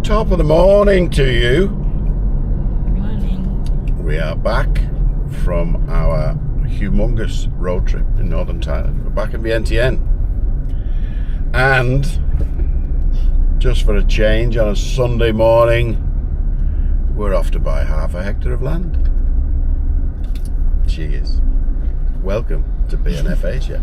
Top of the morning to you. Morning. We are back from our humongous road trip in northern Thailand. We're back in Vientiane. And just for a change, on a Sunday morning, we're off to buy half a hectare of land. Cheers. Welcome to BNF Asia.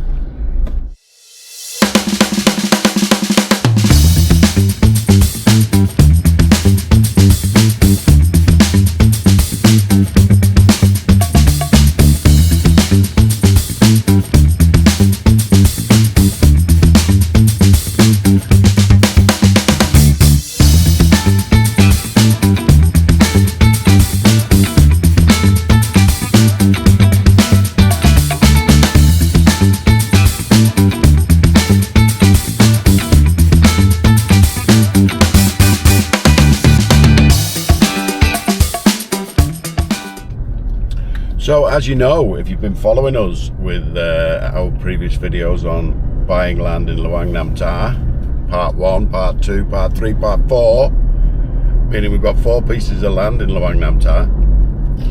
So as you know, if you've been following us with our previous videos on buying land in Luang Nam Ta, part 1, part 2, part 3, part 4, meaning we've got 4 pieces of land in Luang Nam Ta,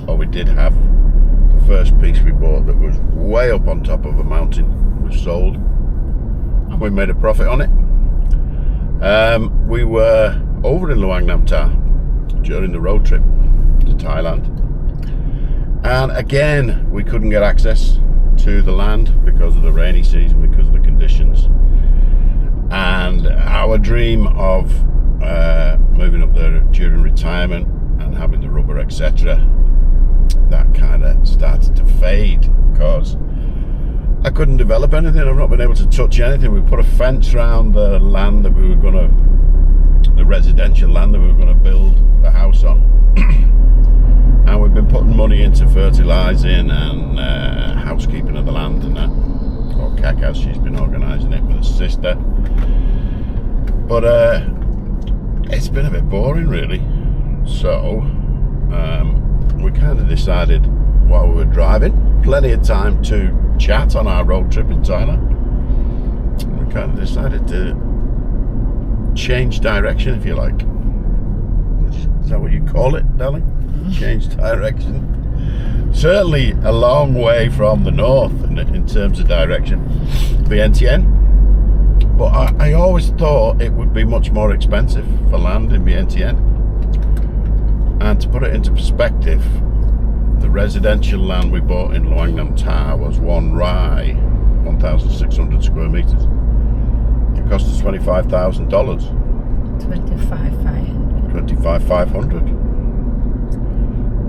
or we did have. The first piece we bought that was way up on top of a mountain was sold, and we made a profit on it. We were over in Luang Nam Ta during the road trip to Thailand. And again, we couldn't get access to the land because of the rainy season, because of the conditions. And our dream of moving up there during retirement and having the rubber, etc., that kind of started to fade because I couldn't develop anything. I've not been able to touch anything. We put a fence around the land that we were going to, the residential land that we were going to build the house on. And we've been putting money into fertilising and housekeeping of the land and that. Or Kaka's, she's been organising it with her sister. But it's been a bit boring really. So we kind of decided while we were driving, plenty of time to chat on our road trip in Thailand. We kind of decided to change direction, if you like. Is that what you call it, darling? Change direction. Certainly a long way from the north in terms of direction, Vientiane. But I always thought it would be much more expensive for land in Vientiane. And to put it into perspective, the residential land we bought in Luang Nam Ta was 1 rai, 1,600 square meters. It cost us $25,000. $25,500.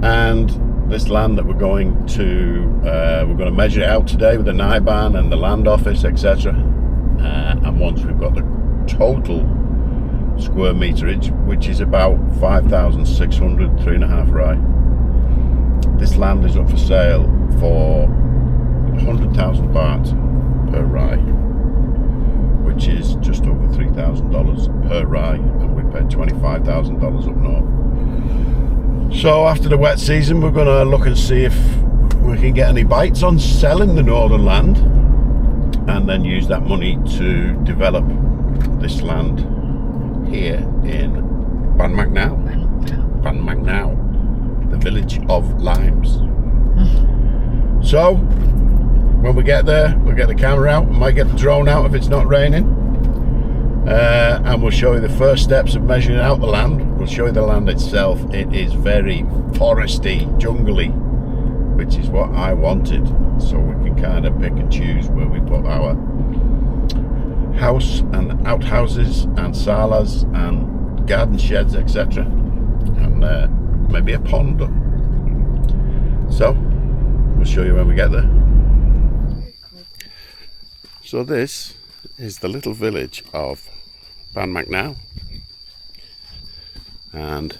And this land that we're going to measure it out today with the NIBAN and the land office, etc. And once we've got the total square meterage, which is about 5,600, 3.5 rai, this land is up for sale for 100,000 baht per rai, which is just over $3,000 per rai, and we paid $25,000 up north. So after the wet season, we're going to look and see if we can get any bites on selling the northern land, and then use that money to develop this land here in Ban Mak Nao, the village of limes. So when we get there, we'll get the camera out. We might get the drone out if it's not raining. And we'll show you the first steps of measuring out the land. We'll show you the land itself. It is very foresty, jungly, which is what I wanted. So we can kind of pick and choose where we put our house and outhouses and salas and garden sheds, etc. And maybe a pond. So we'll show you when we get there. So this is the little village of Ban Mak Nao, and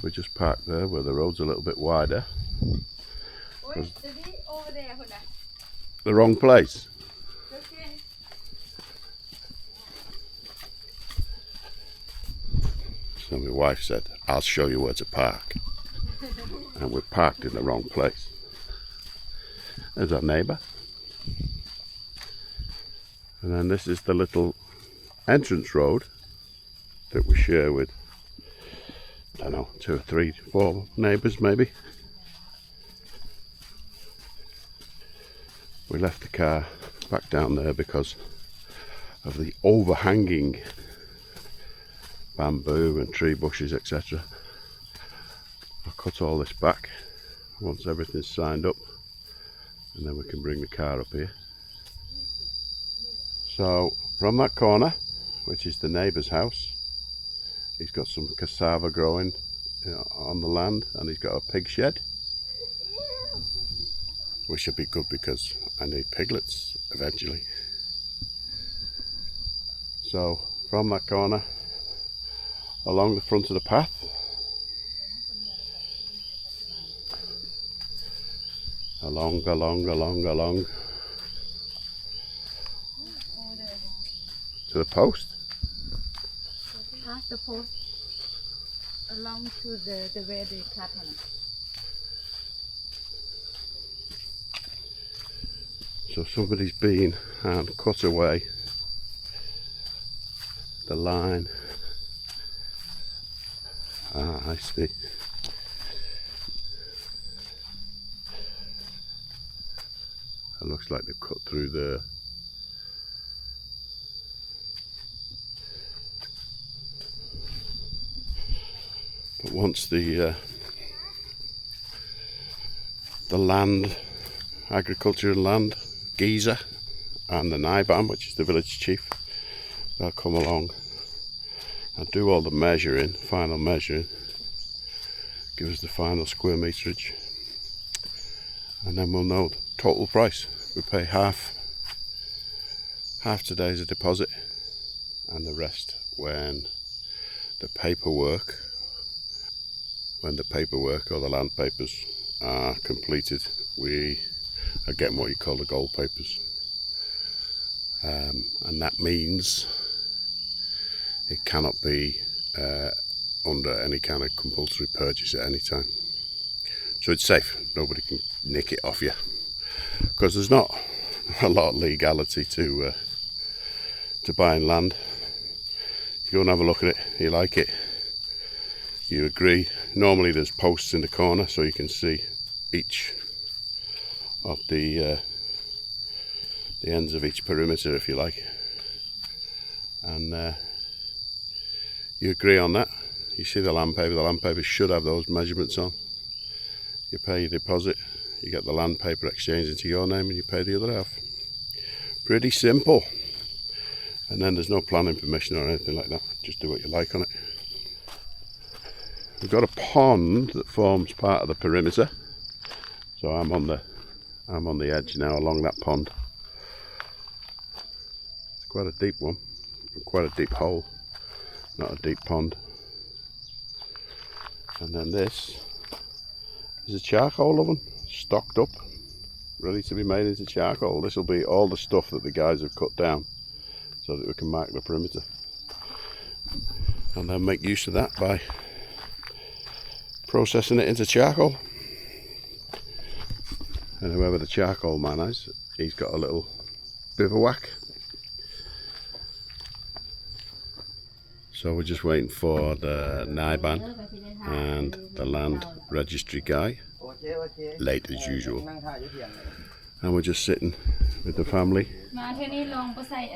we just parked there where the road's a little bit wider. The wrong place. So my wife said, I'll show you where to park. And we parked in the wrong place. There's our neighbour. And then this is the little entrance road that we share with, I don't know, 2 or 3, 4 neighbours maybe. We left the car back down there because of the overhanging bamboo and tree bushes, etc. I'll cut all this back once everything's signed up, and then we can bring the car up here. So from that corner, which is the neighbour's house, he's got some cassava growing on the land, and he's got a pig shed, which should be good because I need piglets eventually. So from that corner, along the front of the path, along to the post. Past the post, along to the where they cut on. So somebody's been and cut away the line. Ah, I see. It looks like they've cut through there. But once the land, agricultural land, geezer, and the Naibam, which is the village chief, they'll come along and do all the measuring, final measuring, give us the final square meterage, and then we'll know the total price. We pay half today as a deposit, and the rest when the paperwork or the land papers are completed. We are getting what you call the gold papers, and that means it cannot be under any kind of compulsory purchase at any time. So it's safe, nobody can nick it off you, because there's not a lot of legality to buying land. You go and have a look at it, you like it, you agree. Normally there's posts in the corner so you can see each of the ends of each perimeter, if you like, and you agree on that. You see the land paper should have those measurements on. You pay your deposit, you get the land paper exchanged into your name, and you pay the other half. Pretty simple. And then there's no planning permission or anything like that, just do what you like on it. We've got a pond that forms part of the perimeter, so I'm on the edge now along that pond. It's quite a deep one, quite a deep hole, not a deep pond. And then this is a charcoal oven, stocked up, ready to be made into charcoal. This will be all the stuff that the guys have cut down so that we can mark the perimeter, and then make use of that by processing it into charcoal. And whoever the charcoal man is, he's got a little bivouac. So we're just waiting for the Naiban and the land registry guy, late as usual. And we're just sitting with the family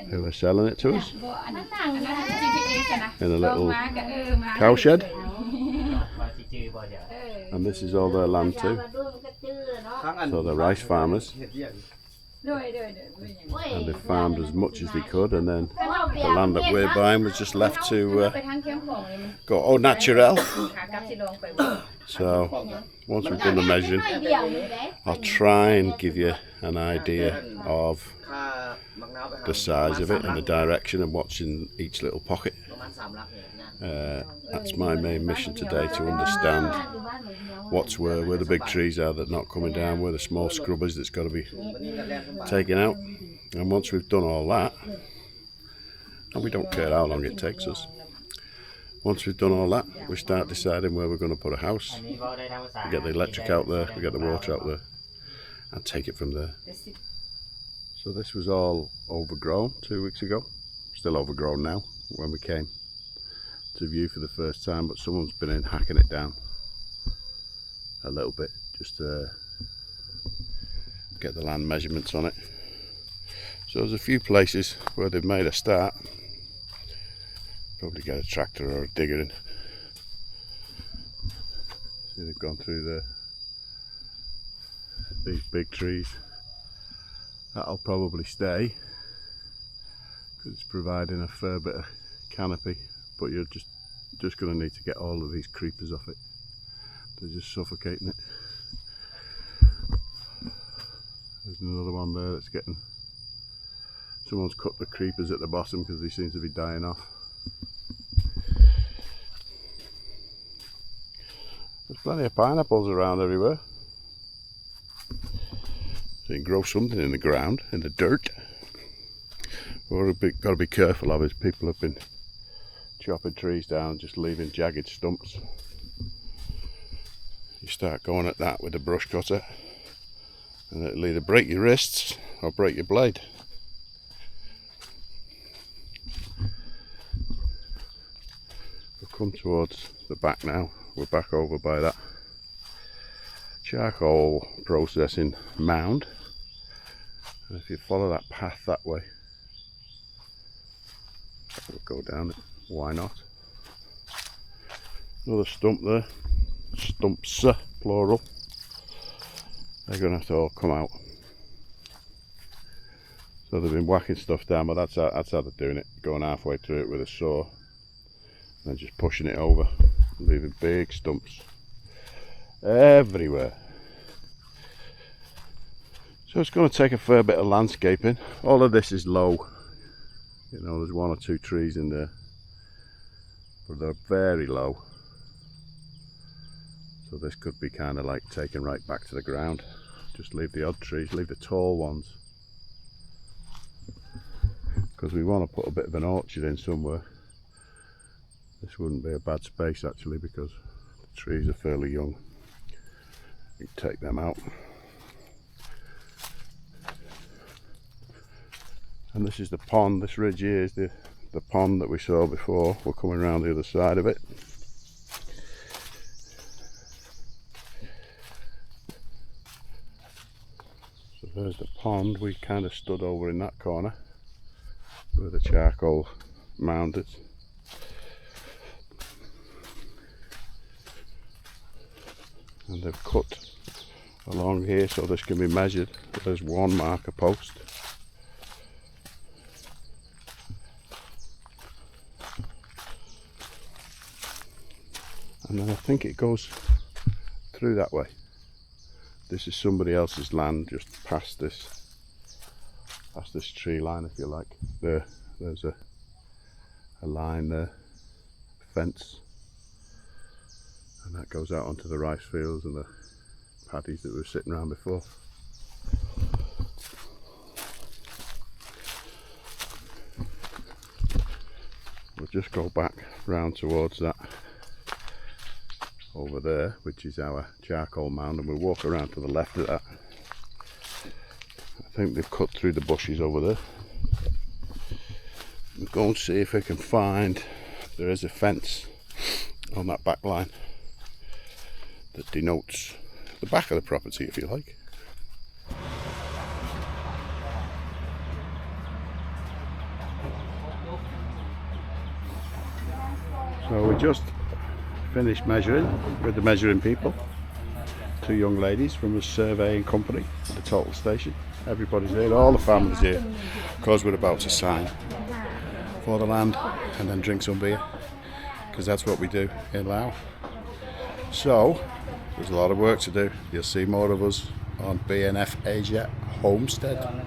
who are selling it to us in a little cow shed. And this is all their land too. So they're rice farmers, and they farmed as much as they could, and then the land that we're buying was just left to go au naturel. So once we've done the measuring, I'll try and give you an idea of the size of it and the direction and what's in each little pocket. That's my main mission today, to understand what's where the big trees are that are not coming down, where the small scrubbers that's got to be taken out. And once we've done all that, and we don't care how long it takes us, once we've done all that, we start deciding where we're going to put a house. We get the electric out there, we get the water out there, and take it from there. So this was all overgrown 2 weeks ago, still overgrown now when we came. to view for the first time, but someone's been in hacking it down a little bit just to get the land measurements on it. So there's a few places where they've made a start. Probably get a tractor or a digger in. See, they've gone through these big trees. That'll probably stay because it's providing a fair bit of canopy, but you're just going to need to get all of these creepers off it. They're just suffocating it. There's another one there that's getting, someone's cut the creepers at the bottom because they seem to be dying off. There's plenty of pineapples around everywhere. So you can grow something in the ground, in the dirt. What we've got to be careful of is people have been chopping trees down, just leaving jagged stumps. You start going at that with a brush cutter and it'll either break your wrists or break your blade. We've come towards the back now. We're back over by that charcoal processing mound, and if you follow that path that way, we'll go down it. Why not? Another stump there, stumps plural. They're going to have to all come out. So they've been whacking stuff down, but that's how they're doing it, going halfway through it with a saw and then just pushing it over, leaving big stumps everywhere. So it's going to take a fair bit of landscaping. All of this is low. You know, there's one or two trees in there, but they're very low. So this could be kind of like taken right back to the ground. Just leave the odd trees, leave the tall ones. Because we want to put a bit of an orchard in somewhere. This wouldn't be a bad space actually, because the trees are fairly young. You can take them out. And this is the pond. This ridge here is the pond that we saw before. We're coming around the other side of it. So there's the pond. We kind of stood over in that corner where the charcoal mound is. And they've cut along here so this can be measured. There's one marker post. And then I think it goes through that way. This is somebody else's land just past this tree line, if you like. There's a line there, fence, and that goes out onto the rice fields and the paddies that we were sitting around before. We'll just go back round towards that over there, which is our charcoal mound, and we'll walk around to the left of that. I think they've cut through the bushes over there. We'll go and see if we can find, there is a fence on that back line that denotes the back of the property, if you like. So we just finished measuring with the measuring people. Two young ladies from a surveying company at the total station. Everybody's here, all the family's here, because we're about to sign for the land and then drink some beer, because that's what we do in Laos. So there's a lot of work to do. You'll see more of us on BNF Asia Homestead.